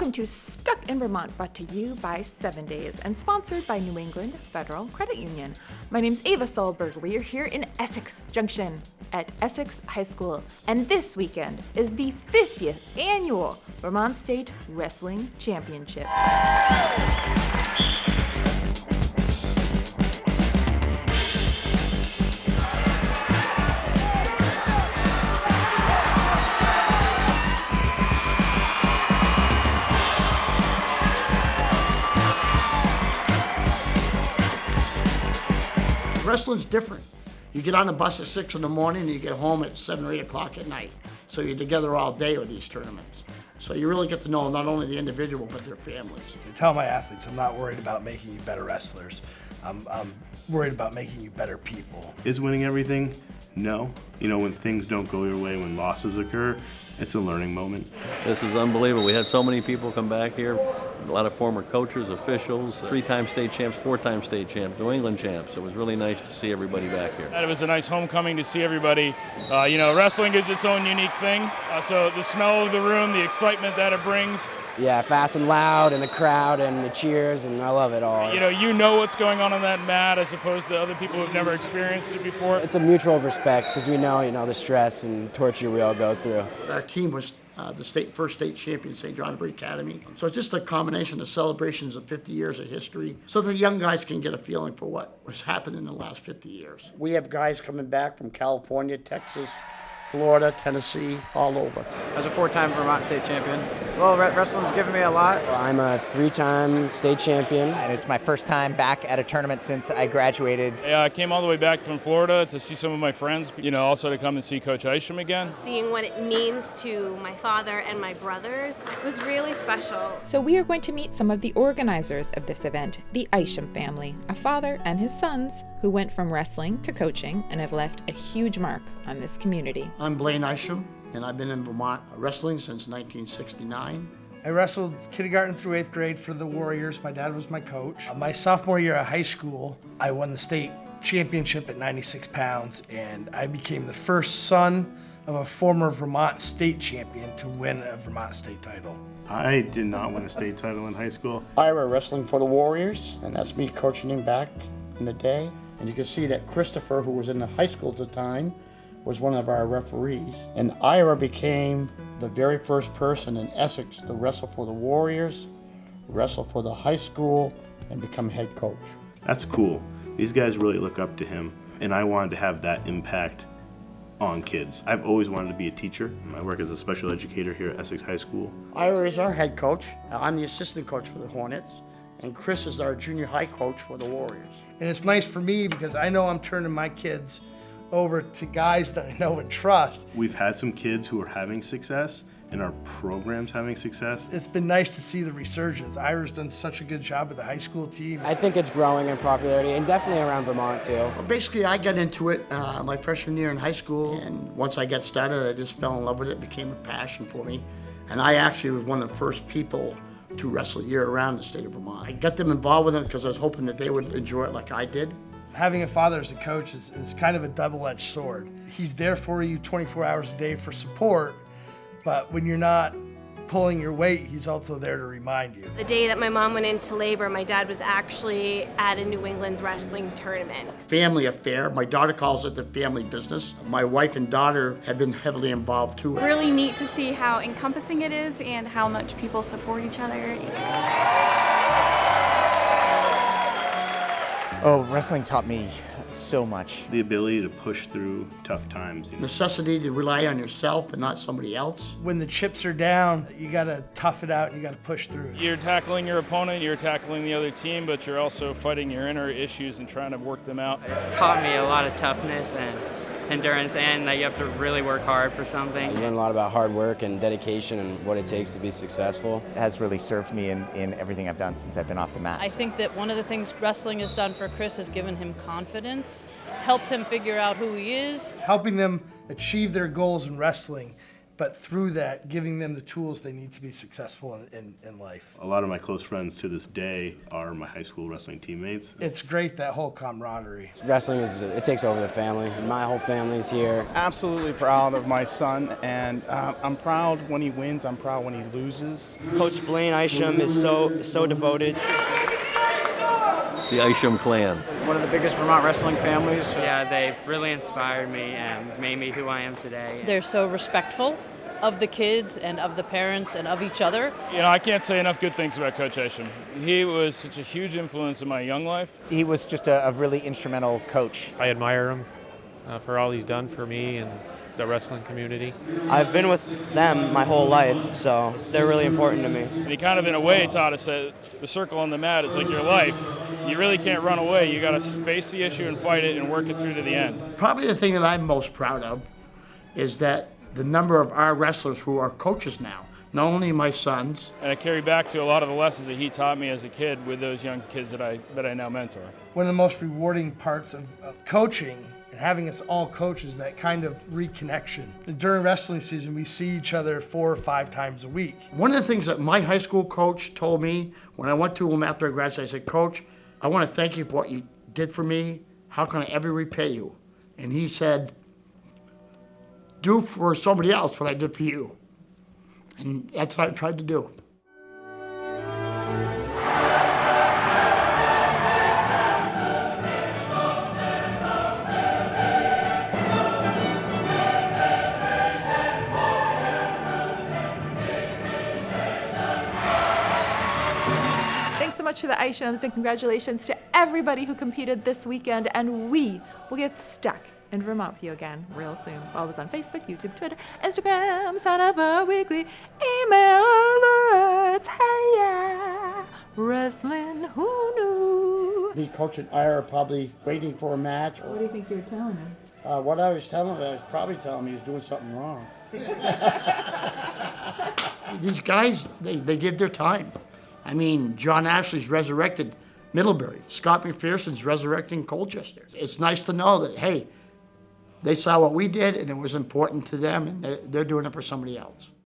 Welcome to Stuck in Vermont, brought to you by 7 Days and sponsored by New England Federal Credit Union. My name's Ava Solberg. We are here in Essex Junction at Essex High School. And this weekend is the 50th annual Vermont State Wrestling Championship. Wrestling's different. You get on the bus at 6 in the morning and you get home at 7 or 8 o'clock at night. So you're together all day with these tournaments. So you really get to know not only the individual, but their families. I tell my athletes, I'm not worried about making you better wrestlers. I'm worried about making you better people. Is winning everything? No. You know, when things don't go your way, when losses occur, it's a learning moment. This is unbelievable. We had so many people come back here. A lot of former coaches, officials, 3-time state champs, 4-time state champs, New England champs. It was really nice to see everybody back here. It was a nice homecoming to see everybody. Wrestling is its own unique thing. So the smell of the room, the excitement that it brings. Yeah, fast and loud, and the crowd and the cheers, and I love it all. You know what's going on that mat as opposed to other people who've never experienced it before. It's a mutual respect because we know, the stress and torture we all go through. Our team was the first state champion, St. Johnsbury Academy. So it's just a combination of celebrations of 50 years of history so the young guys can get a feeling for what was happening in the last 50 years. We have guys coming back from California, Texas, Florida, Tennessee, all over. As a 4-time Vermont state champion, well, wrestling's given me a lot. Well, I'm a 3-time state champion. And it's my first time back at a tournament since I graduated. Yeah, I came all the way back from Florida to see some of my friends, also to come and see Coach Isham again. Seeing what it means to my father and my brothers was really special. So we are going to meet some of the organizers of this event, the Isham family, a father and his sons who went from wrestling to coaching and have left a huge mark on this community. I'm Blaine Isham, and I've been in Vermont wrestling since 1969. I wrestled kindergarten through 8th grade for the Warriors. My dad was my coach. My sophomore year of high school, I won the state championship at 96 pounds, and I became the first son of a former Vermont state champion to win a Vermont state title. I did not win a state title in high school. I was wrestling for the Warriors, and that's me coaching him back in the day. And you can see that Christopher, who was in the high school at the time, was one of our referees. And Ira became the very first person in Essex to wrestle for the Warriors, wrestle for the high school, and become head coach. That's cool. These guys really look up to him, and I wanted to have that impact on kids. I've always wanted to be a teacher. I work as a special educator here at Essex High School. Ira is our head coach. I'm the assistant coach for the Hornets, and Chris is our junior high coach for the Warriors. And it's nice for me because I know I'm turning my kids over to guys that I know and trust. We've had some kids who are having success, and our program's having success. It's been nice to see the resurgence. Ira's done such a good job with the high school team. I think it's growing in popularity, and definitely around Vermont too. Well, basically, I got into it my freshman year in high school, and once I got started, I just fell in love with it. It became a passion for me, and I actually was one of the first people to wrestle year-round in the state of Vermont. I got them involved with it because I was hoping that they would enjoy it like I did. Having a father as a coach is kind of a double-edged sword. He's there for you 24 hours a day for support, but when you're not pulling your weight, he's also there to remind you. The day that my mom went into labor, my dad was actually at a New England's wrestling tournament. Family affair. My daughter calls it the family business. My wife and daughter have been heavily involved too. Really neat to see how encompassing it is and how much people support each other. Oh, wrestling taught me so much. The ability to push through tough times. Necessity to rely on yourself and not somebody else. When the chips are down, you gotta tough it out and you gotta push through. You're tackling your opponent, you're tackling the other team, but you're also fighting your inner issues and trying to work them out. It's taught me a lot of toughness and endurance, and that you have to really work hard for something. You learn a lot about hard work and dedication and what it takes to be successful. It has really served me in everything I've done since I've been off the mat. I think that one of the things wrestling has done for Chris has given him confidence, helped him figure out who he is. Helping them achieve their goals in wrestling but through that, giving them the tools they need to be successful in life. A lot of my close friends to this day are my high school wrestling teammates. It's great, that whole camaraderie. Wrestling it takes over the family. My whole family's here. Absolutely proud of my son, and I'm proud when he wins, I'm proud when he loses. Coach Blaine Isham is so devoted. The Isham clan. One of the biggest Vermont wrestling families. Yeah, they've really inspired me and made me who I am today. They're so respectful of the kids and of the parents and of each other. You know, I can't say enough good things about Coach Isham. He was such a huge influence in my young life. He was just a really instrumental coach. I admire him for all he's done for me and the wrestling community. I've been with them my whole life, so they're really important to me. And he kind of, in a way, taught us that the circle on the mat is like your life. You really can't run away. You got to face the issue and fight it and work it through to the end. Probably the thing that I'm most proud of is that the number of our wrestlers who are coaches now, not only my sons. And I carry back to a lot of the lessons that he taught me as a kid with those young kids that I now mentor. One of the most rewarding parts of coaching and having us all coaches, that kind of reconnection. During wrestling season, we see each other 4 or 5 times a week. One of the things that my high school coach told me when I went to him after I graduated, I said, Coach, I want to thank you for what you did for me. How can I ever repay you? And he said, do for somebody else what I did for you. And that's what I tried to do. So much to the Ishams, and congratulations to everybody who competed this weekend, and we will get stuck in Vermont with you again real soon. Follow us on Facebook, YouTube, Twitter, Instagram, sign up for weekly email alerts. Hey yeah, wrestling, who knew? Me, Coach, and I are probably waiting for a match. What do you think you were telling him? What I was telling him, I was probably telling him he was doing something wrong. These guys, they give their time. I mean, John Ashley's resurrected Middlebury. Scott McPherson's resurrecting Colchester. It's nice to know that, hey, they saw what we did and it was important to them, and they're doing it for somebody else.